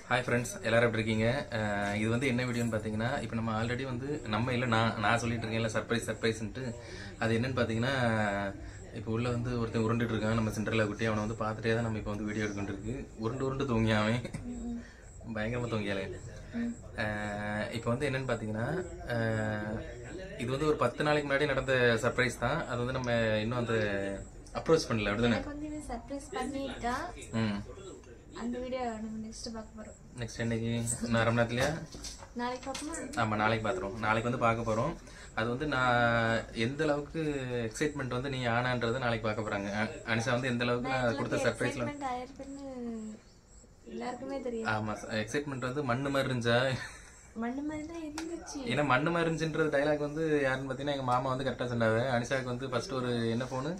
Hi friends, எல்லாரும் எப்படி இருக்கீங்க? இது வந்து என்ன வீடியோன்னு பார்த்தீங்கன்னா, இப்போ நம்ம ஆல்ரெடி வந்து நம்ம இல்லை நான் சொல்லிட்டு இருக்கேன்ல சர்ப்ரைஸ்ன்ட்டு. அது என்னன்னு பார்த்தீங்கன்னா, இப்போ உள்ள வந்து ஒருத்தன் உருண்டுட்டு இருக்கான், நம்ம சிண்டர்லா குட்டி. அவனை வந்து பார்த்துட்டே தான் நம்ம இப்போ வந்து வீடியோ எடுத்துருக்கு. உருண்டு தூங்கியாவே பயங்கரமாக தூங்கியாலே. இப்போ வந்து என்னன்னு பார்த்தீங்கன்னா, இது வந்து ஒரு 10 நாளைக்கு முன்னாடி நடந்த சர்ப்ரைஸ் தான். அது வந்து நம்ம இன்னும் அந்த அப்ரோச் பண்ணல, அப்படிதானே? சர்ப்ரைஸ் பண்ணிட்டா. அந்த வீடியோ நம்ம நெக்ஸ்ட் பார்க்க போறோம். நெக்ஸ்ட் என்னைக்கு? இன்னும் அரை மணி நேரத்துலயா? நாளைக்கு பார்ப்போமா? ஆமாம், நாளைக்கு பார்த்துருவோம். நாளைக்கு வந்து பார்க்க போகிறோம். அது வந்து நான் எந்த அளவுக்கு எக்ஸைட்மெண்ட் வந்து நீ ஆனான்றதை நாளைக்கு பார்க்க போகிறாங்க. அனிஷா வந்து எந்த அளவுக்கு நான் கொடுத்த சர்ப்ரைஸில் எல்லாருக்குமே தெரியும். ஆமாம், எக்ஸைட்மெண்ட் வந்து மண்ணு மாதிரி இருந்துச்சா? மண்ணு மாதிரி தான் இருந்துச்சு. ஏன்னா மண்ணு மாதிரி இருந்துச்சுன்றது டைலாக் வந்து யாருன்னு பார்த்தீங்கன்னா எங்கள் மாமா வந்து கரெக்டாக சொன்னாங்க. அனிஷாவுக்கு வந்து ஃபர்ஸ்ட் ஒரு என்ன ஃபோனு,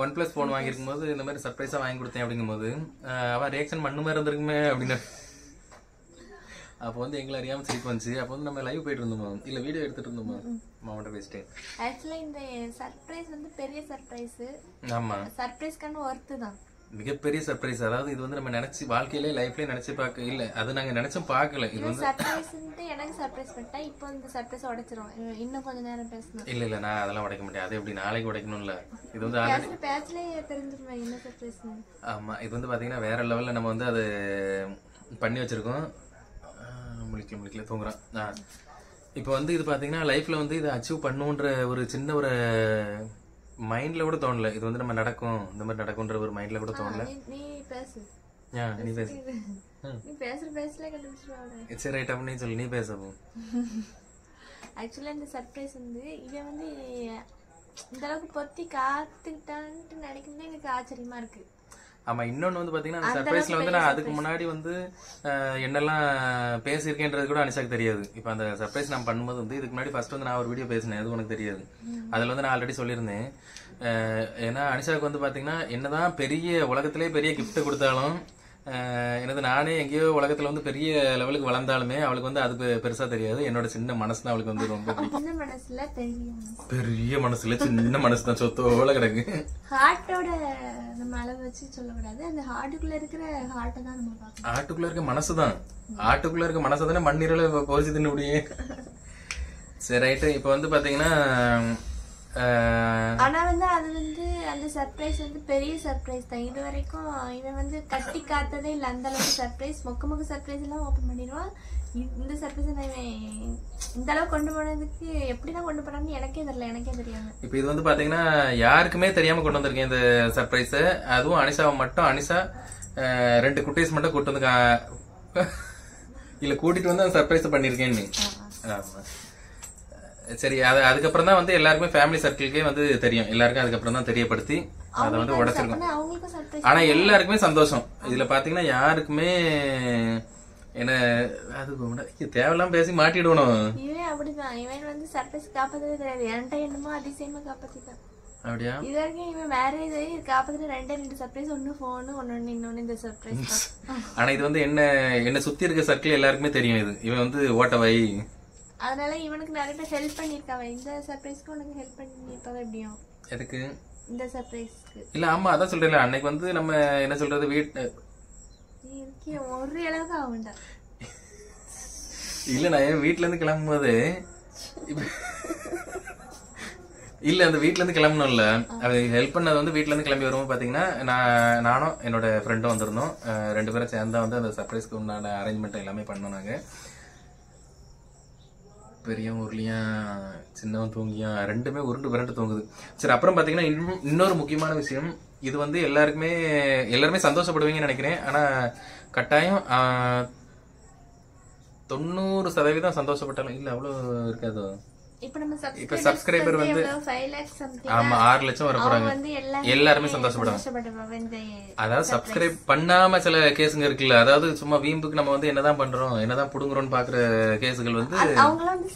OnePlus ஃபோன் வாங்கியிருக்கும் போது இந்த மாதிரி சர்ப்ரைஸாக வாங்கி கொடுத்தேன். அப்படிங்கும்போது அவன் ரியாக்ஷன் மண்ணு மாதிரி இருந்திருக்குமே அப்படின்னு. அப்போ வந்து எங்களை அறியாமல் சிரிப்பு வந்துச்சு. அப்போ வந்து நம்ம லைவ் போயிட்டு இருந்தோமா, இல்லை வீடியோ எடுத்துட்டு இருந்தோமா மாமாட்ட பேசிட்டு. ஆக்சுவலா இந்த சர்ப்ரைஸ் வந்து பெரிய சர்ப்ரைஸ். ஆமாம், சர்ப்ரைஸ்க்கான ஒர்த்து தான், மிகப்பெரிய சர்ப்ரைஸ். அதாவது இது வந்து நம்ம நினைச்சு வாழ்க்கையிலே லைஃப்லயே நினைச்சு பார்க்க இல்ல, அது நாங்க நினைச்சும் பார்க்கல. இது வந்து சர்ப்ரைஸ்ன்ட்டு எனக்கு சர்ப்ரைஸ் பண்ணிட்டா இப்போ இந்த சர்ப்ரைஸ் உடைச்சிரும். இன்னும் கொஞ்ச நேரம் பேசணும். இல்ல நான் அதெல்லாம் உடைக்க மாட்டேன். அது எப்படி நாளைக்கு உடைக்கணும்ல? இது வந்து பேச்சலயே தெரிஞ்சிருவேன் என்ன சர்ப்ரைஸ். ஆமா, இது வந்து பாத்தீங்கன்னா வேற லெவல்ல நம்ம வந்து அது பண்ணி வச்சிருக்கோம். முழிக்கல தூங்குறான். இப்போ வந்து இது பாத்தீங்கன்னா லைஃப்ல வந்து இதை அச்சீவ் பண்ணுன்ற ஒரு சின்ன ஒரு மைண்ட்ல கூட தோணல. இது வந்து நம்ம நடக்கும், இந்த மாதிரி நடக்கும்ன்ற ஒரு மைண்ட்ல கூட தோணல. நீ பேசு. நீ பேசு. நீ பேசல கண்டுபிடிச்சிருவாங்க. சரி, ரைட். அப்படின்னு சொல்லி நீ பேசவும். ஆக்சுவலா இந்த சர்ப்ரைஸ் வந்து இவன் வந்து இந்த அளவுக்கு பொத்தி காத்துக்கிட்டான்ட்டு நினைக்கும் எனக்கு ஆச்சரியமா இருக்கு. ஆமா, இன்னொன்னு வந்து பாத்தீங்கன்னா அந்த சர்ப்ரைஸ்ல வந்து நான் அதுக்கு முன்னாடி வந்து என்னெல்லாம் பேசியிருக்கேன்றது கூட அனிஷாக்கு தெரியாது. இப்ப அந்த சர்ப்ரைஸ் நான் பண்ணும்போது வந்து இதுக்கு முன்னாடி ஃபர்ஸ்ட் வந்து நான் ஒரு வீடியோ பேசினேன், அது உனக்கு தெரியாது. அதுல வந்து நான் ஆல்ரெடி சொல்லியிருந்தேன். ஏன்னா அனிஷாவுக்கு வந்து பாத்தீங்கன்னா என்னதான் பெரிய உலகத்திலே பெரிய கிஃப்ட் கொடுத்தாலும், எனது நானே எங்கேயோ உலகத்துல வந்து பெரிய லெவலுக்கு வளர்ந்தாலுமே அவளுக்கு வந்து அது பெருசா தெரியாது. என்னோட சின்ன மனசு தான் அவளுக்கு வந்து ரொம்ப பெரிய மனசுல சின்ன மனசு தான் சொத்தோல கிடக்கு. ஹார்ட்டோட நம்ம அளவு வச்சு சொல்லக்கூடாது. அந்த ஹார்ட்டுக்குள்ள இருக்கிற ஹார்ட்டை தான் நம்ம பார்க்கணும். ஹார்ட்டுக்குள்ள இருக்க மனசுதான், ஹார்ட்டுக்குள்ள இருக்க மனசை தானே மண்ணீரல பொறிச்சு தின்னு முடியே. சரி, ரைட்டு. இப்ப வந்து பாத்தீங்கன்னா ஆனா வந்து அது வந்து அந்த சர்ப்ரைஸ் வந்து பெரிய சர்ப்ரைஸ் தான். இது வரைக்கும் இவன் வந்து கட்டி காத்ததே இல்ல அந்த அளவுக்கு சர்ப்ரைஸ். மொக்க சர்ப்ரைஸ் எல்லாம் ஓபன் பண்ணிடுவான். இந்த சர்ப்ரைஸ் இந்த அளவுக்கு கொண்டு போனதுக்கு எப்படிதான் கொண்டு போறான்னு எனக்கே தெரியாது. இப்ப இது வந்து பாத்தீங்கன்னா யாருக்குமே தெரியாம கொண்டு வந்திருக்கேன் இந்த சர்ப்ரைஸ். அதுவும் அனிஷாவை மட்டும். அனிஷா 2 குட்டீஸ் மட்டும் கூட்டு வந்து இல்ல கூட்டிட்டு வந்து அந்த சர்ப்ரைஸ் பண்ணிருக்கேன்னு. சரி, அதுக்கப்புறம் தான் வந்து எல்லாருக்குமே ஃபேமிலி சர்க்கிள்கே வந்து தெரியும். எல்லாருக்கும் அதுக்கப்புறம் தான் தெரியப்படுத்தி அதை வந்து உடைச்சிருக்கோம். ஆனா எல்லாருக்குமே சந்தோஷம். இதுல பாத்தீங்கன்னா யாருக்குமே என்ன அது தேவையில்லாம் பேசி மாட்டிடுவணும். இவன் அப்படிதான். இவன் வந்து சர்ப்ரைஸ் காப்பாத்தவே தெரியாது. என்கிட்ட என்னமோ அதிசயமா காப்பாத்திட்டான். அப்படியா? இது வரைக்கும் இவன் மேரேஜ் ஆகி காப்பாத்திட்டு 2 சர்ப்ரைஸ். ஒன்னு போனு, இன்னொன்னு இந்த சர்ப்ரைஸ். ஆனா இது வந்து என்ன சுத்தி இருக்க சர்க்கிள் எல்லாருக்குமே தெரியும். இவன் வந்து ஓட்டவை. அதனால இவனுக்கு நிறைய பேர் ஹெல்ப் பண்ணிருக்காவ. இந்த சர்ப்ரைஸ்க்கு உனக்கு ஹெல்ப் பண்ணிருப்பாவ. எப்படியும் எதுக்கு இந்த சர்ப்ரைஸ்க்கு இல்ல? ஆமா, அதான் சொல்றேன். அன்னைக்கு வந்து நம்ம என்ன சொல்றது ஒரு அளவுக்கு ஆகும்டா. இல்ல, நான் வீட்டுல இருந்து கிளம்பும் போது இல்ல அந்த வீட்டுல இருந்து கிளம்பணும்ல, அது ஹெல்ப் பண்ணது வந்து வீட்டுல இருந்து கிளம்பி வரும்போது பாத்தீங்கன்னா நானும் என்னோட ஃப்ரெண்டும் வந்திருந்தோம். 2 பேரும் சேர்ந்தா வந்து அந்த சர்ப்ரைஸ்க்கு உண்டான அரேஞ்ச்மெண்ட் எல்லாமே பண்ணோம். நாங்க பெரியவன் ஊர்லயும் சின்னவன் தூங்கியான் 2மே உருண்டு தூங்குது. சரி, அப்புறம் பாத்தீங்கன்னா இன்னொரு முக்கியமான விஷயம். இது வந்து எல்லாருமே சந்தோஷப்படுவீங்கன்னு நினைக்கிறேன். ஆனா கட்டாயம் 90% சந்தோஷப்பட்டாலும் இல்ல, அவ்வளவு இருக்காது. இப்ப சப்ஸ்கிரைபர் வந்து 6 லட்சம் வர போறாங்க. எல்லாருமே சந்தோஷப்படுவாங்க. அதாவது சப்ஸ்கிரைப் பண்ணாம சில கேஸுங்க இருக்குல்ல, அதாவது சும்மா வீம்புக்கு நம்ம வந்து என்னதான் பண்றோம், என்னதான் புடுங்குறோம்னு பாக்குற கேஸுகள் வந்து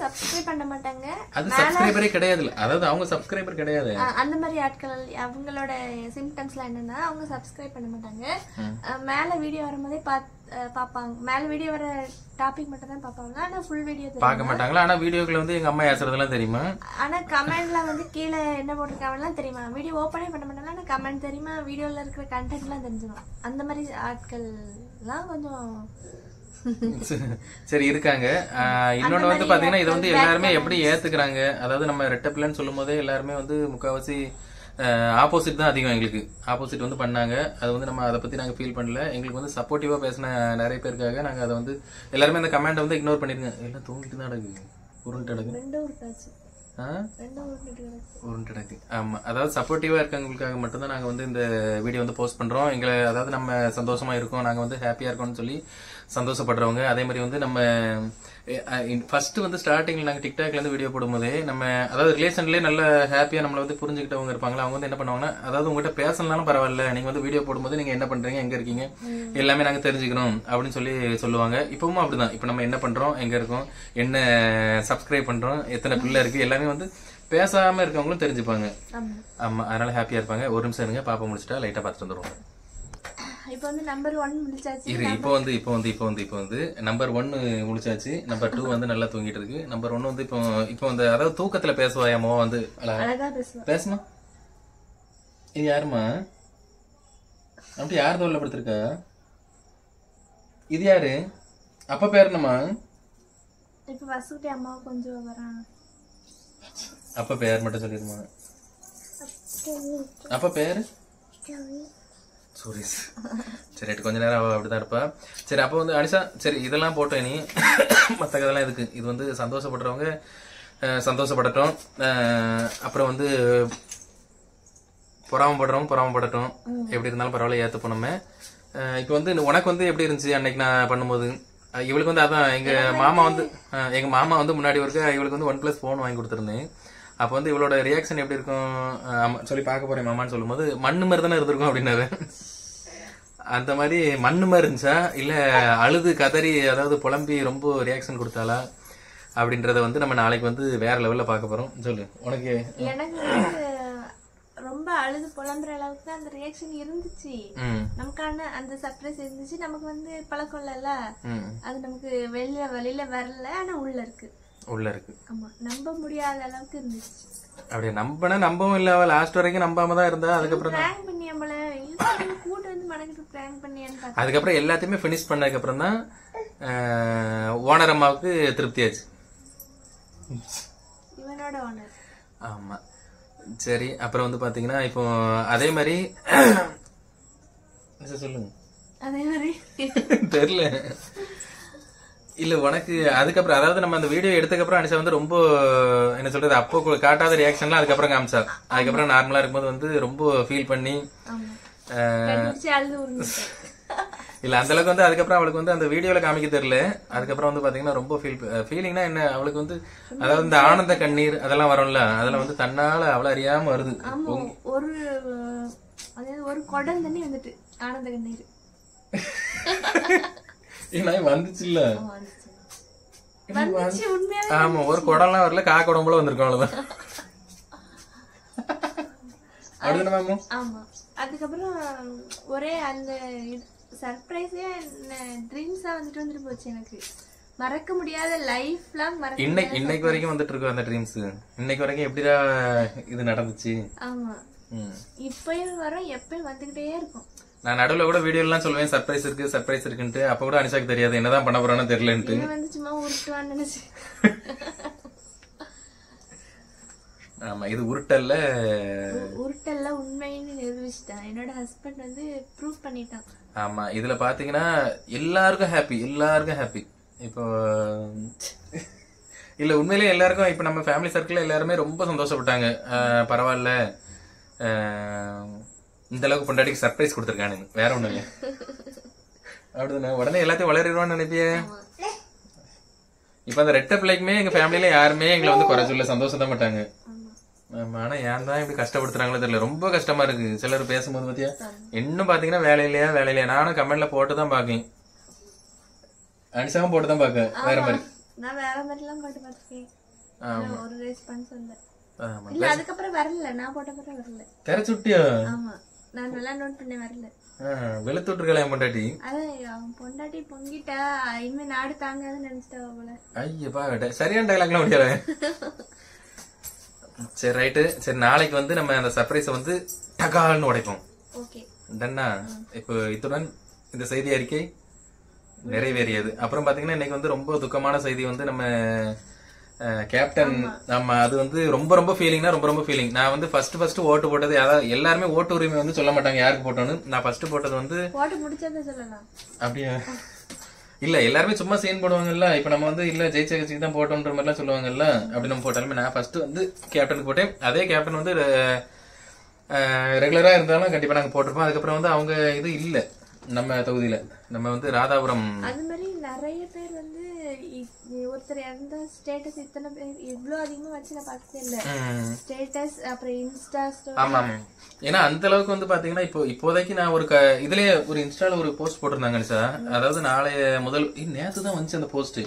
சப்ஸ்கிரைப் பண்ண மாட்டாங்க. அது சப்ஸ்கிரைபரே கிடையாது. அதாவது அவங்க சப்ஸ்கிரைபர் கிடையாது. அந்த மாதிரி ஆட்கள் அவங்களோட சிம்டம்ஸ்லாம் என்னன்னா அவங்க சப்ஸ்கிரைப் பண்ண மாட்டாங்க. மேல வீடியோ வரும்போதே பாப்பாங்க. மேல வீடியோ வர டாபிக் மட்டும் தான் பாப்பாங்க. ஆனா ஃபுல் வீடியோ பார்க்க மாட்டாங்களா? ஆனா வீடியோக்குள்ள வந்து எங்க அம்மா ஏசுறதெல்லாம் தெரியுமா? ஆனா கமெண்ட்ல வந்து கீழே என்ன போட்டிருக்காங்கலாம் தெரியுமா? வீடியோ ஓபனே பண்ண மாட்டாங்க. ஆனா கமெண்ட் தெரியுமா? வீடியோல இருக்கிற கண்டென்ட்லாம் தெரிஞ்சிடும். அந்த மாதிரி ஆட்கள்லாம் கொஞ்சம் சரி இருக்காங்க. இன்னொன்னு வந்து பாத்தீங்கன்னா இது வந்து எல்லாருமே எப்படி ஏத்துக்கிறாங்க, அதாவது நம்ம ரெட்டை பிள்ளைன்னு சொல்லும் போதே எல்லாருமே வந்து முக்காவாசி ஆப்போசிட் தான் அதிகம். எங்களுக்கு ஆப்போசிட் வந்து பண்ணாங்க. அது வந்து நம்ம அதை பத்தி நாங்க ஃபீல் பண்ணல. எங்களுக்கு வந்து சப்போர்ட்டிவா பேசின நிறைய பேருக்காக நாங்க அதை வந்து எல்லாருமே அந்த கமெண்ட் வந்து இக்னோர் பண்ணிருங்க. எல்லாம் தூங்கிட்டு தான் நடக்குது, உருண்டு நடக்குது, உருண்டு நடக்கு. ஆமா, அதாவது சப்போர்ட்டிவா இருக்கவங்களுக்காக மட்டும்தான் நாங்க வந்து இந்த வீடியோ வந்து போஸ்ட் பண்றோம். எங்களை அதாவது நம்ம சந்தோஷமா இருக்கோம், நாங்க வந்து ஹாப்பியா இருக்கோம்னு சொல்லி சந்தோஷப்படுறவங்க. அதே மாதிரி வந்து நம்ம ஃபர்ஸ்ட் வந்து ஸ்டார்டிங்ல நாங்க டிக்டாக்ல இருந்து வீடியோ போடும்போதே நம்ம அதாவது ரிலேஷன்லயே நல்ல ஹாப்பியா நம்மள வந்து புரிஞ்சுக்கிட்டவங்க இருப்பாங்களா, அவங்க வந்து என்ன பண்ணுவாங்கன்னா, அதாவது உங்ககிட்ட பேசலனாலும் பரவாயில்ல, நீங்க வந்து வீடியோ போடும்போது நீங்க என்ன பண்றீங்க, எங்க இருக்கீங்க, எல்லாமே நாங்க தெரிஞ்சுக்கணும் அப்படின்னு சொல்லி சொல்லுவாங்க. இப்பவும் அப்படிதான். இப்ப நம்ம என்ன பண்றோம், எங்க இருக்கோம், என்ன சப்ஸ்கிரைப் பண்றோம், எத்தனை பிள்ளை இருக்கு, எல்லாமே வந்து பேசாம இருக்கவங்களும் தெரிஞ்சுப்பாங்க. ஆமா, அதனால ஹாப்பியா இருப்பாங்க. ஒரு நிமிஷம் இருங்க, பாப்பா முடிச்சுட்டா லைட்டா பார்த்துட்டு வந்துருவோம். இப்போ வந்து நம்பர் 1 முடிச்சாச்சு. இப்போ வந்து நம்பர் 1 முடிச்சாச்சு. நம்பர் 2 வந்து நல்லா தூங்கிட்டு இருக்கு. நம்பர் 1 வந்து இப்போ வந்து அதாவது தூக்கத்துல பேசுவாயாமோ வந்து அழகா பேசுமா. இது யாருமா? அப்படி யார் தோல்ல படுத்திருக்கா? இது யாரு? அப்ப பேர் என்னமா? இப்ப வசுட்டி அம்மா கொஞ்சம் வராங்க. அப்ப பேர் மட்டும் சொல்லிருமா. அப்ப பேரு சுரேஷ். சரி, கொஞ்ச நேரம் அவ அப்படிதான் இருப்பா. சரி, அப்ப வந்து அனிஷா, சரி இதெல்லாம் போட்டோம், நீ மத்த கதெல்லாம் எதுக்கு? இது வந்து சந்தோஷப்படுறவங்க சந்தோஷப்படட்டும், அப்புறம் வந்து பொறாமப்படட்டும். எப்படி இருந்தாலும் பரவாயில்ல, ஏத்துப்போம் நம்ம. இப்ப வந்து உனக்கு வந்து எப்படி இருந்துச்சு அன்னைக்கு நான் பண்ணும்போது? இவளுக்கு வந்து அதான் எங்க மாமா வந்து முன்னாடி ஒருக்க இவளுக்கு வந்து OnePlus போன் வாங்கி கொடுத்துருந்தேன். அப்ப வந்து இவளோட ரியாக்ஷன் எப்படி இருக்கும் சொல்லி பார்க்க போறேன் மாமான்னு சொல்லும் போது, மண்ணு மாதிரி தானே இருந்திருக்கும் அப்படின்னாரு. அந்த மாதிரி மண்ணு மாதிரி இருந்துச்சா, இல்ல அழுது கதறி அதாவது புலம்பி ரொம்ப ரியாக்ஷன் கொடுத்தாளா அப்படின்றத வந்து நம்ம நாளைக்கு வந்து வேற லெவல்ல பார்க்க போறோம். சொல்லு. உனக்கு? எனக்கு ரொம்ப அழுது புலம்புற அளவுக்கு அந்த ரியாக்ஷன் இருந்துச்சு. நமக்கான அந்த சர்ப்ரைஸ் இருந்துச்சு. நமக்கு வந்து பழக்கம் இல்ல, அது நமக்கு வெளியில வரல. ஆனா உள்ள இருக்கு. ஆமா, நம்ப முடியாத அளவுக்கு இருந்துச்சு. அப்படியே நம்பவும் இல்ல. அவ லாஸ்ட் வரைக்கும் நம்பாம தான் இருந்தா. அதுக்கப்புறம் பிராங்க் பண்ணி நம்மள கூட்டு வந்து மனக்கு பிராங்க் பண்ணியான்னு அதுக்கப்புறம் எல்லாத்தையுமே ஃபினிஷ் பண்ணதுக்கு அப்புறம் தான் ஓனர் அம்மாவுக்கு திருப்தி ஆச்சு. இவனோட ஓனர். ஆமா, சரி. அப்புறம் வந்து பாத்தீங்கன்னா இப்போ அதே மாதிரி சொல்லுங்க. அதே மாதிரி தெரியல இல்ல உனக்கு அதுக்கப்புறம் அதாவது நம்ம அந்த வீடியோ எடுத்ததுக்கு அப்புறம் அனிஷா வந்து ரொம்ப என்ன சொல்றது, அப்போ காட்டாத ரியாக்ஷன்லாம் அதுக்கப்புறம் காமிச்சா. அதுக்கப்புறம் நார்மலா இருக்கும்போது வந்து ரொம்ப ஃபீல் பண்ணி இல்ல அந்த அளவுக்கு வந்து அதுக்கப்புறம் அவளுக்கு வந்து அந்த வீடியோல காமிக்க தெரியல. அதுக்கப்புறம் வந்து பாத்தீங்கன்னா ரொம்ப ஃபீலிங்னா என்ன, அவளுக்கு வந்து அதாவது இந்த ஆனந்த கண்ணீர் அதெல்லாம் வரும்ல, அதெல்லாம் வந்து தன்னால அவள அறியாம வருது. ஒரு குடம் தண்ணி வந்துட்டு ஆனந்த கண்ணீர் வந்துச்சு இல்ல. ஆமா, ஒரு குடம்லாம் வரல, கா குடம் போல வந்திருக்கும், அவ்வளவுதான். ஆமா, அதுக்கப்புறம் ஒரே அந்த சர்ப்ரைஸே ட்ரீம்ஸா வந்துட்டு போச்சு. எனக்கு மறக்க முடியாத லைஃப்ல இன்னைக்கு வரைக்கும் வந்துட்டு இருக்கு அந்த ட்ரீம்ஸ். இன்னைக்கு வரைக்கும் எப்படிதான் இது நடந்துச்சு. ஆமா, இப்பயும் வரும், எப்பயும் வந்துகிட்டே இருக்கும். நான் நடுவுல கூட வீடியோ எல்லாம் சொல்லுவேன், சர்ப்ரைஸ் இருக்குன்ட்டு. அப்ப கூட அனிஷாக்கு தெரியாது என்னதான் பண்ண போறான்னு தெரியலன்ட்டு. ஆமா, இது உருட்டல்ல உண்மைன்னு நிரூபிச்சிட்டான். என்னோட ஹஸ்பண்ட் வந்து ப்ரூவ் பண்ணிட்டான். ஆமா, இதுல பாத்தீங்கன்னா எல்லாருக்கும் ஹாப்பி. இப்போ இல்ல உண்மையிலேயே எல்லாருக்கும் இப்ப நம்ம ஃபேமிலி சர்க்கிள் எல்லாருமே ரொம்ப சந்தோஷப்பட்டாங்க. பரவாயில்ல, இந்த அளவுக்கு பொண்டாட்டிக்கு சர்ப்ரைஸ் கொடுத்துருக்கானு, வேற ஒண்ணும் இல்ல. அப்படிதானே, உடனே எல்லாத்தையும் வளரிடுவான்னு நினைப்பிய. இப்ப அந்த ரெட்டை பிள்ளைக்குமே எங்க ஃபேமிலியில யாருமே எங்களை வந்து குறை சொல்ல, சந்தோஷம் தான் மாட்டாங்க. ஆனா ஏன் தான் இப்படி கஷ்டப்படுத்துறாங்களோ தெரியல, ரொம்ப கஷ்டமா இருக்கு. சிலர் பேசும்போது பாத்தியா, இன்னும் பாத்தீங்கன்னா வேலையிலையா. நானும் கமெண்ட்ல போட்டுதான் பாக்கேன், அனிஷாவும் போட்டுதான் பாக்க. வேற மாதிரி நான் வேற மாதிரி எல்லாம் போட்டு பாத்துக்கேன், ஒரு ரெஸ்பான்ஸ் இல்ல. இல்ல அதுக்கப்புறம் வரல, நான் போட்ட அப்புறம் வரல. தெரச்சுட்டியா? ஆமா, நான் நல்லா நோட் பண்ண வரல. வெளுத்துட்டு இருக்கலாம் பொண்டாட்டி. அதான் அவன் பொண்டாட்டி பொண்டாட்டி பொங்கிட்டா இனிமே நாடு தாங்காதுன்னு நினைச்சிட்டா போல. ஐயப்பா சரியான டைலாக்லாம் முடியாது. சரி ரைட்டு. சரி நாளைக்கு வந்து நம்ம அந்த சர்ப்ரைஸை வந்து டகால்னு உடைப்போம். ஓகே டன்னா. இப்போ இத்துடன் இந்த செய்தி அறிக்கை நிறைவேறியது. அப்புறம் பாத்தீங்கன்னா இன்னைக்கு வந்து ரொம்ப துக்கமான செய்தி வந்து நம்ம கேப்டன். நம்ம அது வந்து ரொம்ப ரொம்ப ஃபீலிங்னா ரொம்ப ஃபீலிங். நான் வந்து ஃபர்ஸ்ட் ஓட்டு போட்டது அதாவது எல்லாருமே ஓட்டு உரிமை வந்து சொல்ல மாட்டாங்க யாருக்கு போட்டோன்னு. நான் ஃபர்ஸ்ட் போட்டது வந்து போட்டு முடிச்சதை சொல்லலாம். அப்படியா? இல்ல எல்லாருமே சும்மா சீன் போடுவாங்கல்ல. இப்ப நம்ம வந்து இல்ல ஜெயிச்ச கட்சிக்கு தான் போட்டோன்ற மாதிரி எல்லாம் சொல்லுவாங்கல்ல. அப்படி நம்ம போட்டாலுமே நான் ஃபர்ஸ்ட் வந்து கேப்டனுக்கு போட்டேன். அதே கேப்டன் வந்து ரெகுலரா இருந்தாலும் கண்டிப்பா நாங்க போட்டிருப்போம். அதுக்கப்புறம் வந்து அவங்க இது இல்ல நம்ம தொகுதியில. நம்ம வந்து ராதாபுரம் அது மாதிரி நிறைய பேர் வந்து ஒருத்தர் இறந்த ஸ்டேட்டஸ் இத்தனை பேர் இவ்வளவு அதிகமா வச்சு நான் பார்த்ததே இல்ல. ஸ்டேட்டஸ் அப்புறம் இன்ஸ்டா ஸ்டோரி. ஆமா ஆமா. ஏன்னா அந்த அளவுக்கு வந்து பாத்தீங்கன்னா இப்போதைக்கு நான் ஒரு இதுலயே ஒரு இன்ஸ்டால ஒரு போஸ்ட் போட்டிருந்தாங்க நிஷா. அதாவது நாளைய நேத்து தான் வந்துச்சு அந்த போஸ்ட்.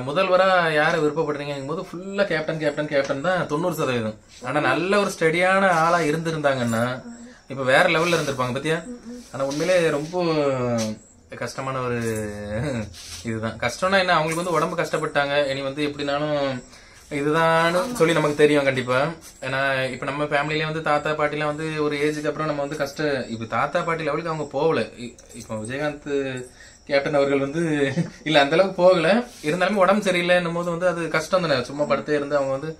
முதல்வரா யார விருப்பப்படுறீங்க போது ஃபுல்லா கேப்டன் தான் 90%. ஆனா நல்ல ஒரு ஸ்டடியான ஆளா இருந்திருந்தாங்கன்னா இப்ப வேற லெவல்ல இருந்திருப்பாங்க பத்தியா. ஆனா உண்மையிலே ரொம்ப கஷ்டமான ஒரு இதுதான். கஷ்டம்னா என்ன, அவங்களுக்கு வந்து உடம்பு கஷ்டப்பட்டாங்க. இனி வந்து எப்படினாலும் இதுதான் சொல்லி நமக்கு தெரியும் கண்டிப்பா. ஏன்னா இப்ப நம்ம ஃபேமிலில வந்து தாத்தா பாட்டி எல்லாம் வந்து ஒரு ஏஜுக்கு அப்புறம் நம்ம வந்து இப்ப தாத்தா பாட்டி லெவலுக்கு அவங்க போகல. இப்ப விஜயகாந்த் கேப்டன் அவர்கள் வந்து இல்ல அந்த அளவுக்கு போகல. இருந்தாலுமே உடம்பு சரியில்லைன்னும் போது வந்து அது கஷ்டம் தானே. சும்மா படுத்தே இருந்து அவங்க வந்து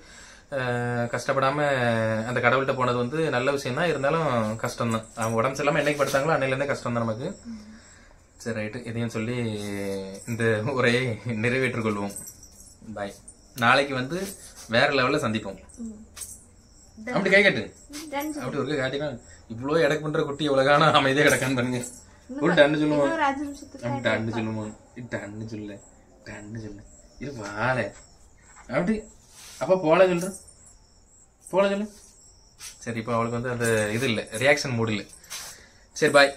கஷ்டப்படாம அந்த கடவுள்கிட்ட போனது வந்து நல்ல விஷயம் தான். இருந்தாலும் கஷ்டம் தான். அவங்க உடம்பு சரியில்லாம என்னைக்கு படுத்தாங்களோ அன்னையில இருந்தே கஷ்டம் தான் நமக்கு. சரி ரைட்டு. இதையும் சொல்லி இந்த உரையை நிறைவேற்றிக் கொள்வோம். பாய். நாளைக்கு வந்து வேற லெவல்ல சந்திப்போம். அப்படி கை கட்டு. அப்படி ஒரு காட்டினா இவ்வளவு எடக்கு பண்ற குட்டி எவ்வளவுக்கான அமைதியா கிடக்கான்னு பாருங்க. ஒரு டன்னு சொல்லுவோம். டன்னு சொல்லுவோம். டன்னு சொல்லு இது வாழ அப்படி அப்ப போல சொல்லு. சரி இப்ப அவளுக்கு வந்து அந்த இது இல்ல, ரியாக்ஷன் மூட் இல்ல. சரி பாய்.